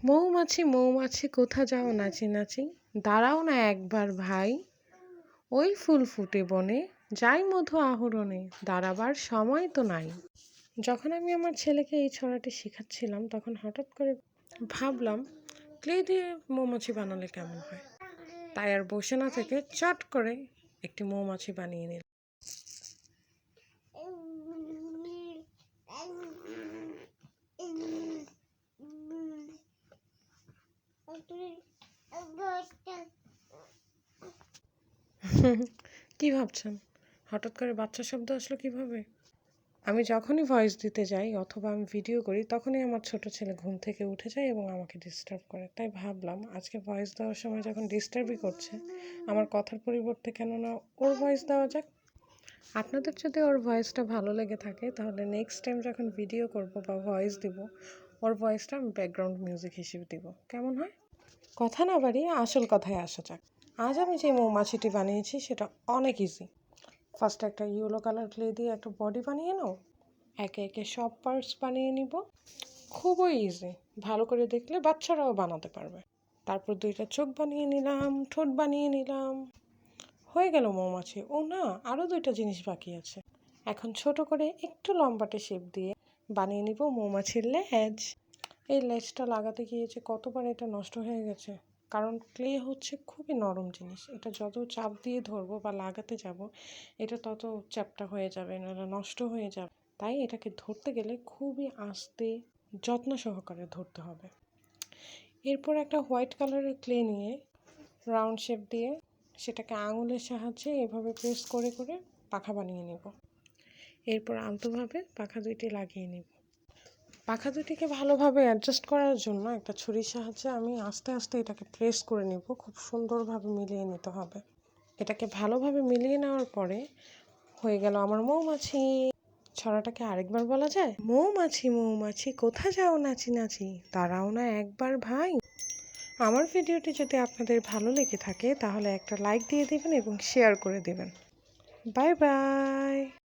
মৌমাছি মৌমাছি কোথা যাও নাচি নাচি, দাঁড়াও না একবার ভাই। ওই ফুল ফুটে বনে, যাই মধু আহরণে, দাঁড়াবার সময় তো নাই। যখন আমি আমার ছেলেকে এই ছড়াটি শেখাচ্ছিলাম তখন হঠাৎ করে ভাবলাম ক্লে দিয়ে মৌমাছি বানালে কেমন হয়। তাই আর বসে না থেকে চট করে একটি মৌমাছি বানিয়ে নিলাম। কি ভাবছেন হঠাৎ করে বাচ্চা শব্দ আসলো কিভাবে? আমি যখনই ভয়েস দিতে যাই অথবা আমি ভিডিও করি তখনই আমার ছোট ছেলে ঘুম থেকে উঠে যায় এবং আমাকে ডিস্টার্ব করে। তাই ভাবলাম আজকে ভয়েস দেওয়ার সময় যখন ডিস্টার্বই করছে, আমার কথার পরিবর্তে কেননা ওর ভয়েস দেওয়া যাক। আপনাদের যদি ওর ভয়েসটা ভালো লেগে থাকে তাহলে নেক্সট টাইম যখন ভিডিও করব বা ভয়েস দিব, ওর ভয়েসটা আমি ব্যাকগ্রাউন্ড মিউজিক হিসেবে দিব। কেমন হয়? কথা না বাড়িয়ে আসল কথায় আসা যাক। আজ আমি যে মৌমাছিটি বানিয়েছি সেটা অনেক ইজি। ফার্স্ট একটা ইয়েলো কালার ক্লে দিয়ে একটা বডি বানিয়ে নাও। একে একে সব পার্টস বানিয়ে নিব। খুবই ইজি, ভালো করে দেখলে বাচ্চারাও বানাতে পারবে। তারপর দুইটা চোখ বানিয়ে নিলাম, ঠোঁট বানিয়ে নিলাম। হয়ে গেল মৌমাছি। ও না, আরও দুইটা জিনিস বাকি আছে। এখন ছোট করে একটু লম্বাটে শেপ দিয়ে বানিয়ে নিব মৌমাছির লেজ। এই লেজটা লাগাতে গিয়ে যে কতবার এটা নষ্ট হয়ে গেছে, কারণ ক্লে হচ্ছে খুবই নরম জিনিস। এটা যত চাপ দিয়ে ধরবো বা লাগাতে যাব এটা তত চ্যাপ্টা হয়ে যাবে, নাহলে নষ্ট হয়ে যাবে। তাই এটাকে ধরতে গেলে খুবই আস্তে যত্ন সহকারে ধরতে হবে। এরপর একটা হোয়াইট কালারের ক্লে নিয়ে রাউন্ড শেপ দিয়ে সেটাকে আঙুলের সাহায্যে এভাবে প্রেস করে করে পাখা বানিয়ে নেব। এরপর আলতোভাবে পাখা দুইটি লাগিয়ে নেব। পাখা দুটিকে ভালোভাবে অ্যাডজাস্ট করার জন্য একটা ছুরির সাহায্যে আমি আস্তে আস্তে এটাকে প্রেস করে নেব। খুব সুন্দরভাবে মিলিয়ে নিতে হবে। এটাকে ভালোভাবে মিলিয়ে নেওয়ার পরে হয়ে গেল আমার মৌমাছি। ছড়াটাকে আরেকবার বলা যায়? মৌমাছি মৌমাছি কোথা যাও নাচি নাচি, দাঁড়াও না একবার ভাই। আমার ভিডিওটি যদি আপনাদের ভালো লেগে থাকে তাহলে একটা লাইক দিয়ে দেবেন এবং শেয়ার করে দেবেন। Bye bye.